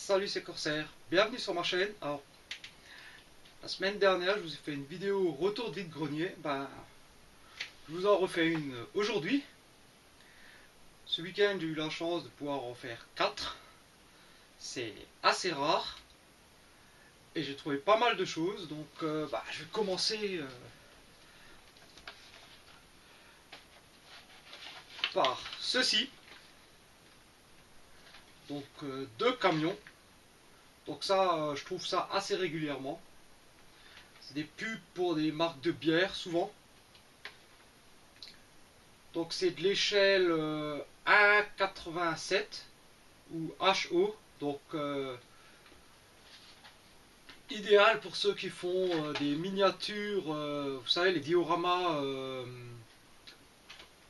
Salut, c'est Corsair, bienvenue sur ma chaîne. Alors, la semaine dernière je vous ai fait une vidéo retour de vide-grenier, je vous en refais une aujourd'hui. Ce week-end j'ai eu la chance de pouvoir en faire 4, c'est assez rare et j'ai trouvé pas mal de choses, donc je vais commencer par ceci. Donc 2 camions, donc ça je trouve ça assez régulièrement. C'est des pubs pour des marques de bière souvent. Donc c'est de l'échelle 1,87 ou HO. Donc idéal pour ceux qui font des miniatures, vous savez, les dioramas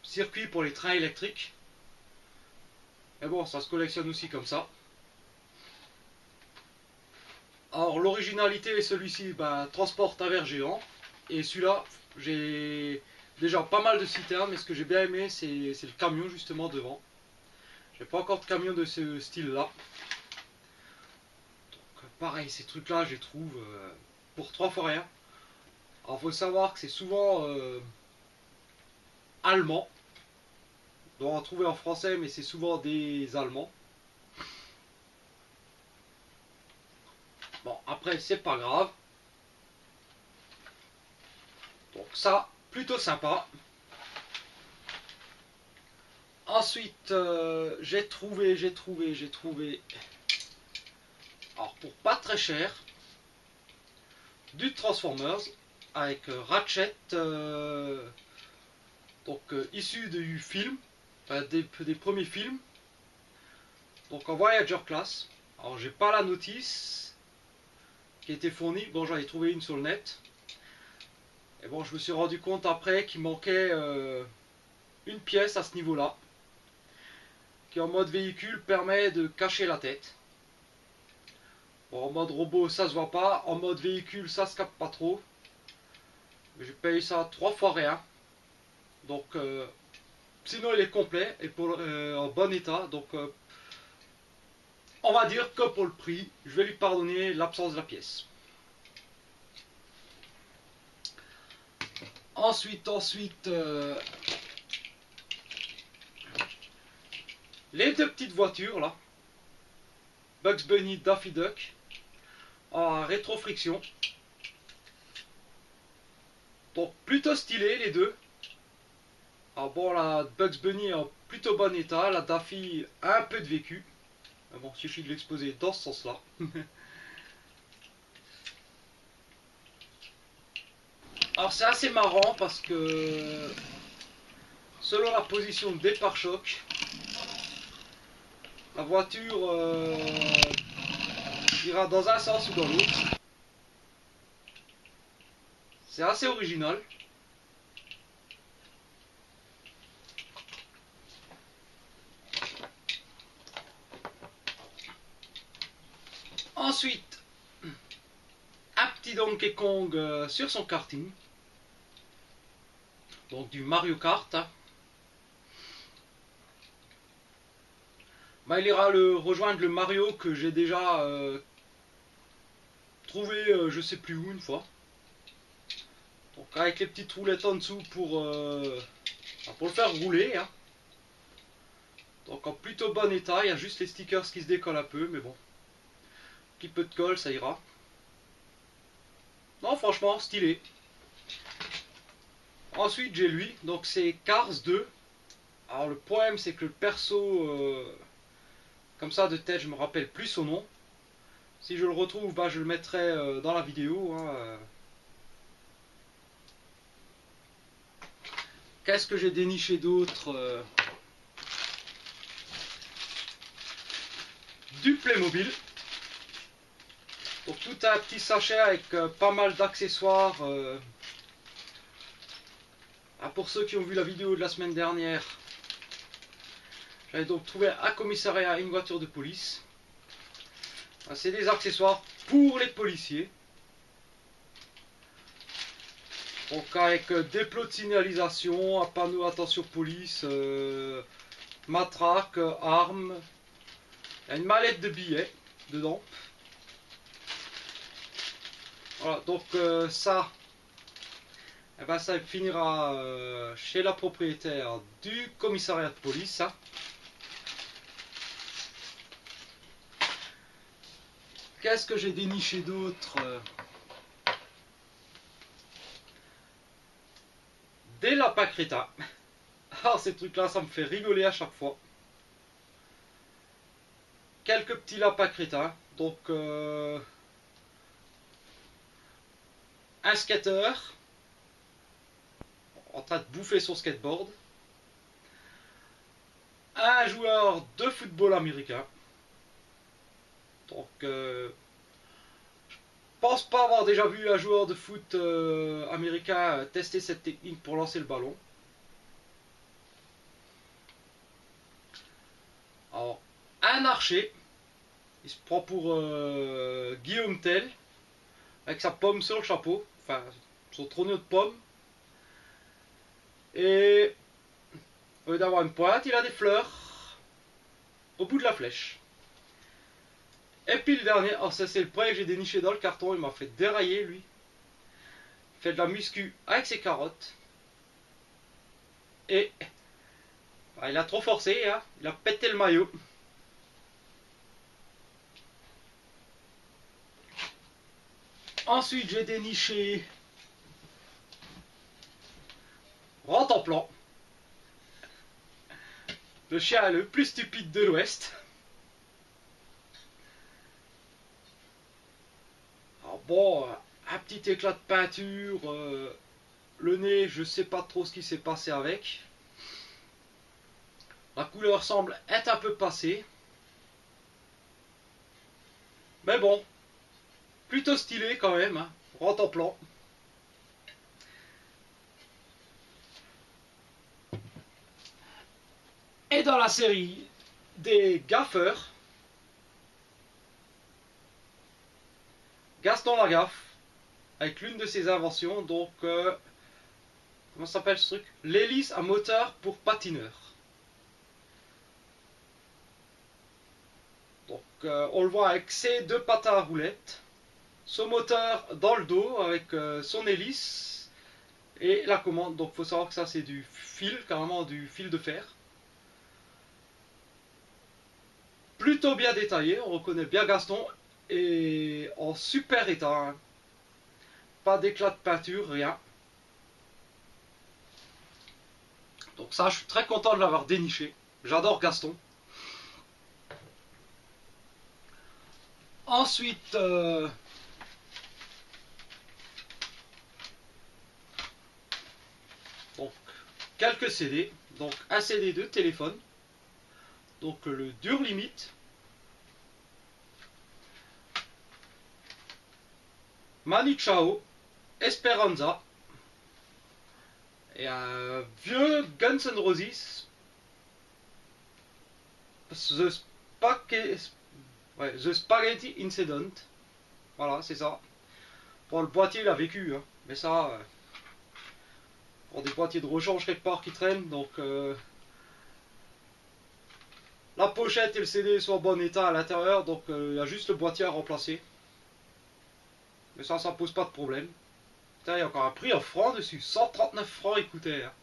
circuits pour les trains électriques. Mais bon, ça se collectionne aussi comme ça. Alors l'originalité, celui-ci transporte un verre géant. Et celui-là, j'ai déjà pas mal de citernes, mais ce que j'ai bien aimé, c'est le camion justement devant. J'ai pas encore de camion de ce style-là. Donc pareil, ces trucs-là, je les trouve pour 3 fois rien. Alors faut savoir que c'est souvent allemand. On doit en trouver en français, mais c'est souvent des Allemands. Bon, après, c'est pas grave. Donc ça, plutôt sympa. Ensuite, j'ai trouvé. Alors pour pas très cher, du Transformers avec Ratchet, issu du film, des premiers films. Donc en Voyager Class. Alors j'ai pas la notice qui a été fournie. Bon, j'en ai trouvé une sur le net. Et bon, je me suis rendu compte après qu'il manquait une pièce à ce niveau-là, qui en mode véhicule permet de cacher la tête. Bon, en mode robot ça se voit pas, en mode véhicule ça se capte pas trop. J'ai payé ça 3 fois rien. Donc sinon il est complet et en bon état. Donc on va dire que pour le prix, je vais lui pardonner l'absence de la pièce. Ensuite, les 2 petites voitures là, Bugs Bunny, Daffy Duck, en rétro-friction. Donc plutôt stylé les deux. Alors bon, la Bugs Bunny est en plutôt bon état, la Daffy un peu de vécu. Mais bon, il suffit de l'exposer dans ce sens-là. Alors c'est assez marrant parce que selon la position des pare-chocs, la voiture ira dans un sens ou dans l'autre. C'est assez original. Ensuite, un petit Donkey Kong sur son karting. Donc du Mario Kart. Il ira rejoindre le Mario que j'ai déjà trouvé je sais plus où une fois. Donc avec les petites roulettes en dessous pour le faire rouler. Hein. Donc en plutôt bon état, il y a juste les stickers qui se décollent un peu, mais bon. Un petit peu de colle, ça ira. Non, franchement, stylé. Ensuite, j'ai lui, donc c'est Cars 2. Alors le problème, c'est que le perso, comme ça de tête, je me rappelle plus son nom. Si je le retrouve, je le mettrai dans la vidéo. Hein. Qu'est-ce que j'ai déniché d'autre Du Playmobil. Donc tout un petit sachet avec pas mal d'accessoires. Pour ceux qui ont vu la vidéo de la semaine dernière, j'avais donc trouvé un commissariat et une voiture de police. C'est des accessoires pour les policiers. Donc avec des plots de signalisation, un panneau attention police, matraque, armes, une mallette de billets. dedans. Voilà, donc ça, eh ben, ça finira chez la propriétaire du commissariat de police. Ça. Qu'est-ce que j'ai déniché d'autre? Des lapins crétins. Alors ces trucs là ça me fait rigoler à chaque fois. Quelques petits lapins crétins. Donc un skater en train de bouffer son skateboard. Un joueur de football américain. Donc pense pas avoir déjà vu un joueur de foot américain tester cette technique pour lancer le ballon. Alors, un archer, il se prend pour Guillaume Tell, avec sa pomme sur le chapeau, enfin son trognon de pomme. Et au lieu d'avoir une pointe, il a des fleurs au bout de la flèche. Et puis le dernier, alors ça c'est le premier que j'ai déniché dans le carton, il m'a fait dérailler lui. Il fait de la muscu avec ses carottes. Et bah, il a trop forcé, hein, il a pété le maillot. Ensuite j'ai déniché Rantanplan, le chien le plus stupide de l'Ouest. Alors bon, un petit éclat de peinture, le nez, je sais pas trop ce qui s'est passé avec. La couleur semble être un peu passée. Mais bon, plutôt stylé quand même, hein, Rantanplan. Et dans la série des gaffeurs, Gaston Lagaffe, avec l'une de ses inventions, donc, comment s'appelle ce truc? L'hélice à moteur pour patineur. Donc, on le voit avec ses deux patins à roulettes, son moteur dans le dos avec son hélice et la commande. Donc, il faut savoir que ça, c'est du fil, carrément du fil de fer. Plutôt bien détaillé, on reconnaît bien Gaston et en super état. Hein. Pas d'éclat de peinture, rien. Donc ça, je suis très content de l'avoir déniché. J'adore Gaston. Ensuite, donc, quelques CD. Donc un CD de téléphone. Donc le Dur Limite. Manu Chao. Esperanza. Et un vieux Guns N' Roses. The Spaghetti Incident. Voilà, c'est ça. Bon, le boîtier, il a vécu, hein. Mais ça, pour des boîtiers de rechange quelque part qui traînent, donc la pochette et le CD sont en bon état à l'intérieur, donc il y a juste le boîtier à remplacer. Mais ça pose pas de problème. Putain, il y a encore un prix en francs dessus. 139 francs il coûtait. Hein.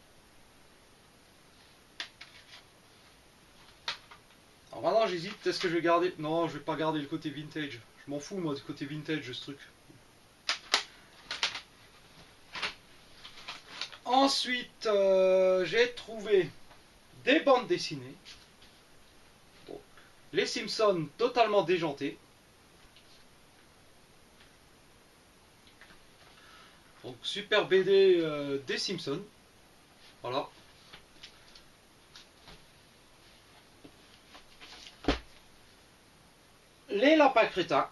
Alors maintenant j'hésite, est-ce que je vais garder... Non, je vais pas garder le côté vintage. Je m'en fous moi du côté vintage de ce truc. Ensuite, j'ai trouvé des bandes dessinées. Donc, les Simpsons totalement déjantés. Donc, super BD des Simpsons. Voilà. Les lapins crétins.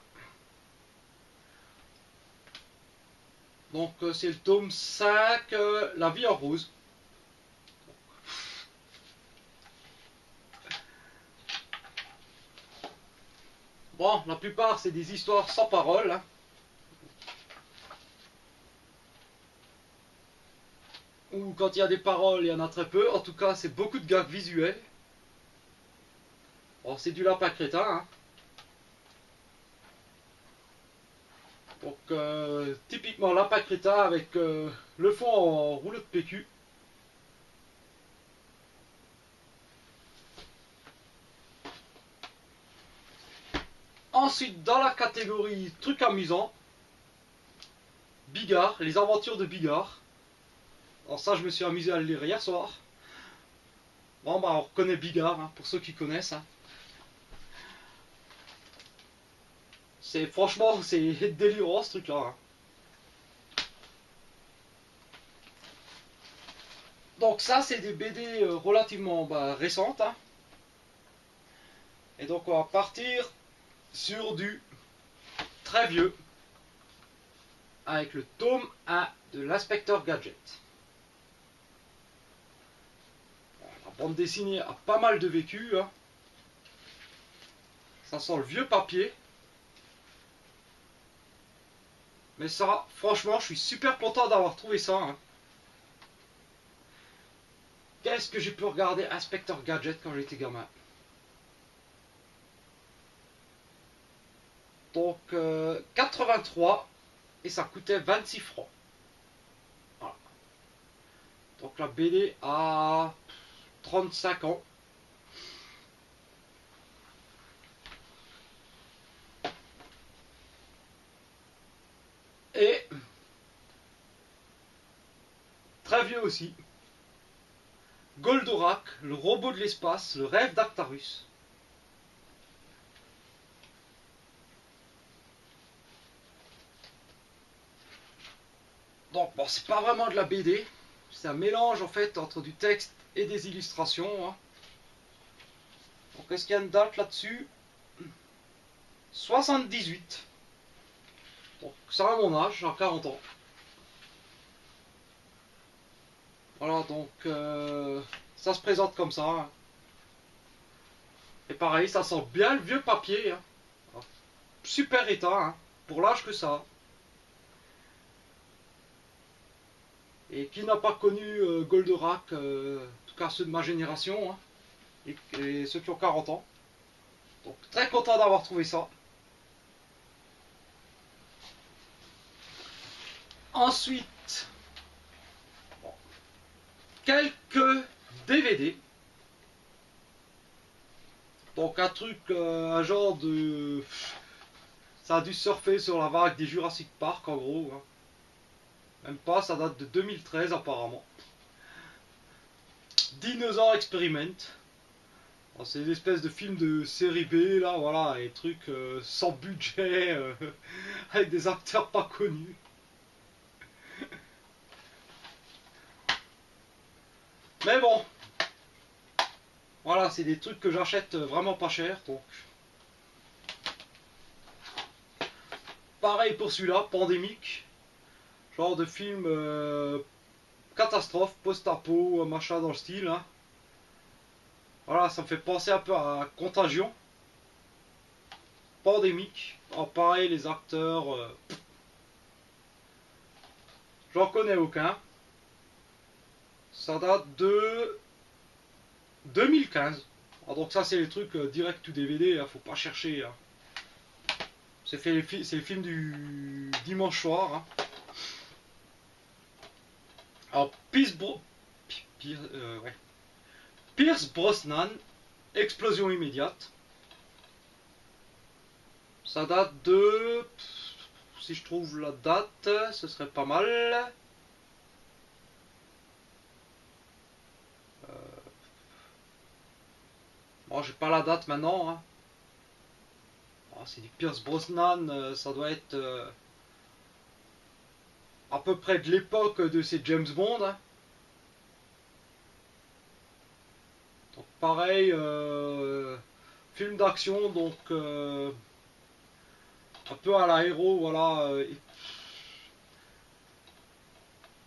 Donc c'est le tome 5, La vie en rose. Bon, la plupart c'est des histoires sans parole. Hein. Ou quand il y a des paroles, il y en a très peu. En tout cas, c'est beaucoup de gags visuels. Bon, c'est du lapin crétin. Hein. Donc typiquement la Paqueta avec le fond en rouleau de PQ. Ensuite dans la catégorie trucs amusants, Bigard, les aventures de Bigard. Alors ça je me suis amusé à le lire hier soir. Bon bah on reconnaît Bigard hein, pour ceux qui connaissent. Hein. Franchement c'est délirant ce truc là. Hein. Donc ça c'est des BD relativement récentes. Hein. Et donc on va partir sur du très vieux avec le tome 1 de l'Inspecteur Gadget. La bande dessinée a pas mal de vécu. Hein. Ça sent le vieux papier. Mais ça, franchement, je suis super content d'avoir trouvé ça. Hein. Qu'est-ce que j'ai pu regarder Inspecteur Gadget quand j'étais gamin? Donc 83 et ça coûtait 26 francs. Voilà. Donc la BD a 35 ans. Et très vieux aussi. Goldorak, le robot de l'espace, le rêve d'Actarus. Donc bon, c'est pas vraiment de la BD, c'est un mélange en fait entre du texte et des illustrations. Hein. Donc est-ce qu'il y a une date là-dessus? 78. Donc ça a mon âge, j'ai 40 ans. Voilà, donc ça se présente comme ça. Hein. Et pareil, ça sent bien le vieux papier. Hein. Super état, hein, pour l'âge que ça a. Et qui n'a pas connu Goldorak, en tout cas ceux de ma génération, hein, et ceux qui ont 40 ans. Donc très content d'avoir trouvé ça. Ensuite, bon, quelques DVD. Donc un truc, un genre de... Ça a dû surfer sur la vague des Jurassic Park en gros. Hein. Même pas, ça date de 2013 apparemment. Dinosaur Experiment. C'est une espèce de film de série B là, voilà, et trucs sans budget, avec des acteurs pas connus. Mais bon, voilà, c'est des trucs que j'achète vraiment pas cher, donc. Pareil pour celui-là, Pandémique, genre de film catastrophe, post-apo, machin dans le style. Hein. Voilà, ça me fait penser un peu à Contagion. Pandémique. Oh, pareil, les acteurs. J'en connais aucun. Ça date de 2015. Ah, donc ça, c'est les trucs direct to DVD, hein, faut pas chercher. Hein. C'est le film du dimanche soir. Hein. Alors, Pierce Brosnan, explosion immédiate. Ça date de... Si je trouve la date, ce serait pas mal. Bon, j'ai pas la date maintenant. Hein. Oh, c'est du Pierce Brosnan, ça doit être à peu près de l'époque de ces James Bond. Hein. Donc pareil, film d'action, donc un peu à la héros, voilà.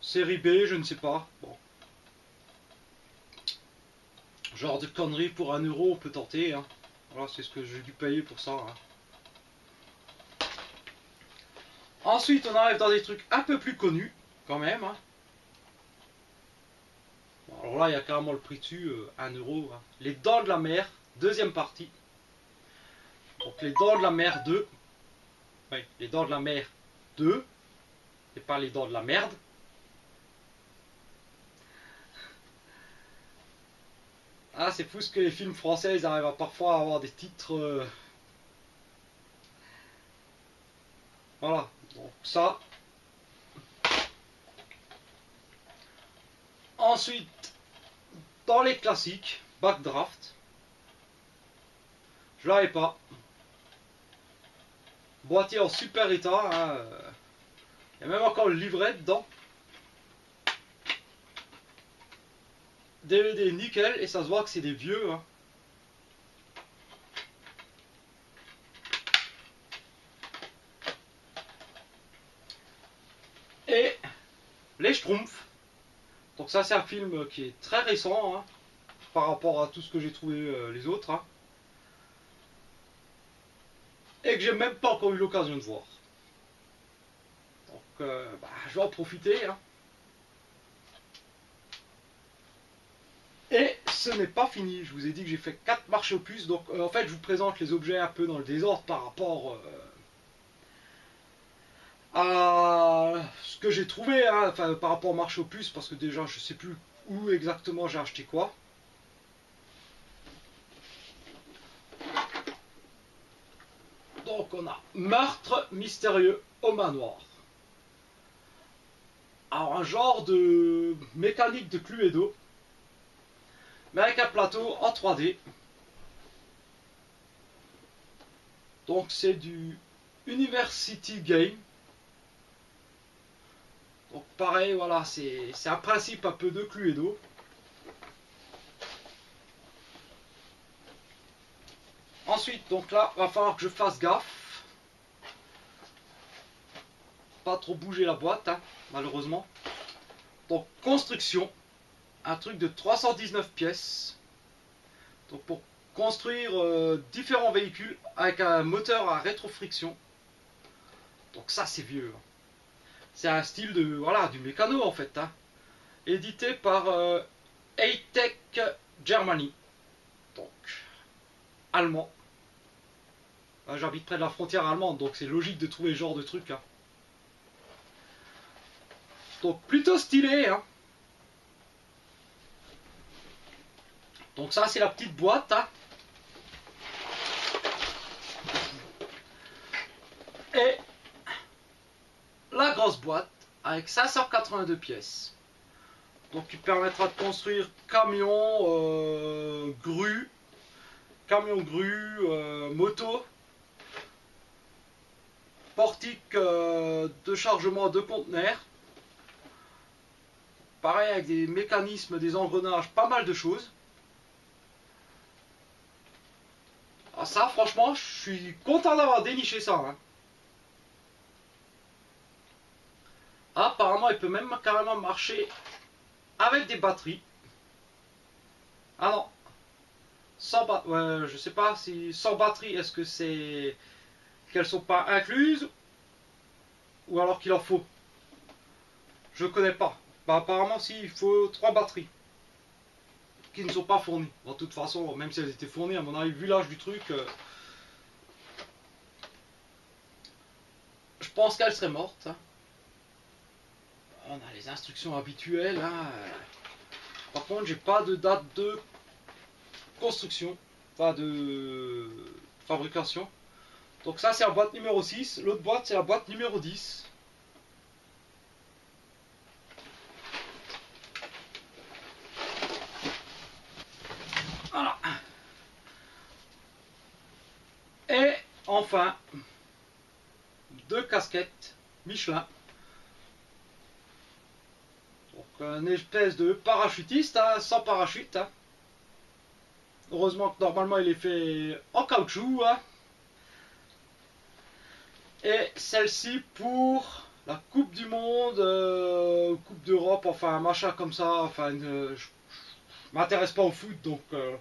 Série B, je ne sais pas. Bon. Genre de conneries pour 1 euro, on peut tenter. Hein. Voilà, c'est ce que j'ai dû payer pour ça. Hein. Ensuite, on arrive dans des trucs un peu plus connus, quand même. Hein. Bon, alors là, il y a carrément le prix dessus, 1 euro. Hein. Les Dents de la Mer, deuxième partie. Donc les Dents de la Mer 2. Oui, les Dents de la Mer 2 et pas les dents de la merde. Ah, c'est fou ce que les films français ils arrivent à parfois avoir des titres. Voilà, donc ça. Ensuite, dans les classiques, Backdraft. Je l'avais pas. Boîtier en super état. Hein. Il y a même encore le livret dedans. DVD nickel et ça se voit que c'est des vieux. Hein. Et les Schtroumpfs. Donc ça c'est un film qui est très récent hein, par rapport à tout ce que j'ai trouvé les autres. Hein, et que j'ai même pas encore eu l'occasion de voir. Donc je vais en profiter. Hein. Et ce n'est pas fini, je vous ai dit que j'ai fait 4 marchés aux puces, donc en fait je vous présente les objets un peu dans le désordre par rapport à ce que j'ai trouvé, hein, enfin par rapport au marché aux puces, parce que déjà je sais plus où exactement j'ai acheté quoi. Donc on a meurtre mystérieux au manoir. Alors un genre de mécanique de Cluedo, mais avec un plateau en 3D. Donc c'est du University Game. Donc pareil, voilà, c'est un principe un peu de Cluedo. Ensuite, donc là, va falloir que je fasse gaffe. Pas trop bouger la boîte, hein, malheureusement. Donc construction, un truc de 319 pièces. Donc pour construire différents véhicules avec un moteur à rétrofriction. Donc ça c'est vieux. Hein. C'est un style de voilà du mécano en fait. Hein. Édité par Hightech Germany. Donc allemand. J'habite près de la frontière allemande, donc c'est logique de trouver ce genre de truc. Hein. Donc plutôt stylé. Hein. Donc ça c'est la petite boîte. Hein. Et la grosse boîte avec 582 pièces. Donc qui permettra de construire camion grue, moto, portique de chargement de conteneurs. Pareil avec des mécanismes, des engrenages, pas mal de choses. Ah, ça franchement je suis content d'avoir déniché ça. Hein. Ah, apparemment il peut même carrément marcher avec des batteries. Ah non, sans batterie. Je sais pas si sans batterie, est-ce que c'est qu'elles sont pas incluses ou alors qu'il en faut. Je connais pas. Bah apparemment si, il faut 3 batteries qui ne sont pas fournies. De toute façon, même si elles étaient fournies, à mon avis, vu l'âge du truc, je pense qu'elles seraient mortes. Hein. On a les instructions habituelles. Hein. Par contre, j'ai pas de date de construction, enfin de fabrication. Donc ça c'est la boîte numéro 6, l'autre boîte c'est la boîte numéro 10. Voilà. Et enfin, 2 casquettes Michelin. Donc une espèce de parachutiste, hein, sans parachute. Hein. Heureusement que normalement il est fait en caoutchouc. Hein. Et celle-ci pour la Coupe du Monde, Coupe d'Europe, enfin un machin comme ça. Enfin, je m'intéresse pas au foot donc. Je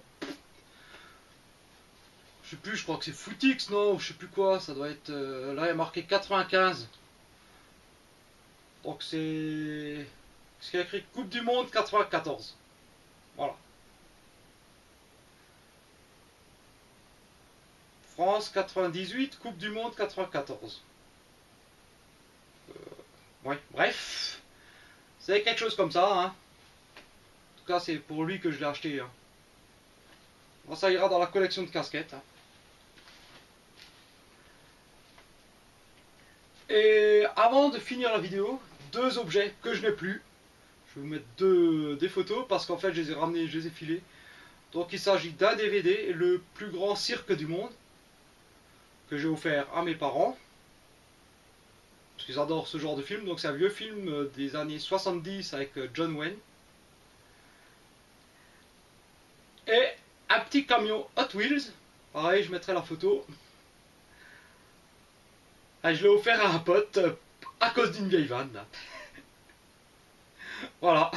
sais plus, je crois que c'est Footix, non, je sais plus quoi, ça doit être. Là, il y a marqué 95. Donc c'est. Ce qu'il y a écrit Coupe du Monde 94. Voilà. France 98, Coupe du Monde 94. Ouais, bref, c'est quelque chose comme ça, hein. En tout cas, c'est pour lui que je l'ai acheté, hein. Bon, ça ira dans la collection de casquettes, hein. Et avant de finir la vidéo, deux objets que je n'ai plus. Je vais vous mettre des photos parce qu'en fait je les ai ramenés, je les ai filés. Donc il s'agit d'un DVD, le plus grand cirque du monde, que j'ai offert à mes parents. Parce qu'ils adorent ce genre de film. Donc c'est un vieux film des années 70 avec John Wayne. Et un petit camion Hot Wheels. Pareil, je mettrai la photo. Et je l'ai offert à un pote à cause d'une vieille vanne. Voilà.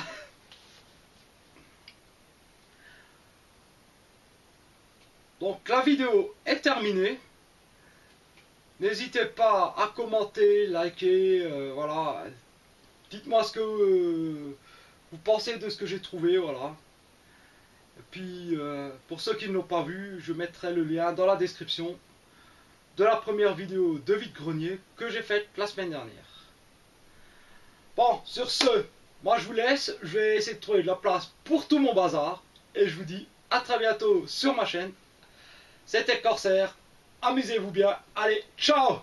Donc la vidéo est terminée. N'hésitez pas à commenter, liker, voilà. Dites-moi ce que vous pensez de ce que j'ai trouvé, voilà. Et puis, pour ceux qui ne l'ont pas vu, je mettrai le lien dans la description de la première vidéo de vide-grenier que j'ai faite la semaine dernière. Bon, sur ce, moi je vous laisse, je vais essayer de trouver de la place pour tout mon bazar, et je vous dis à très bientôt sur ma chaîne. C'était Corsair, amusez-vous bien, allez, ciao!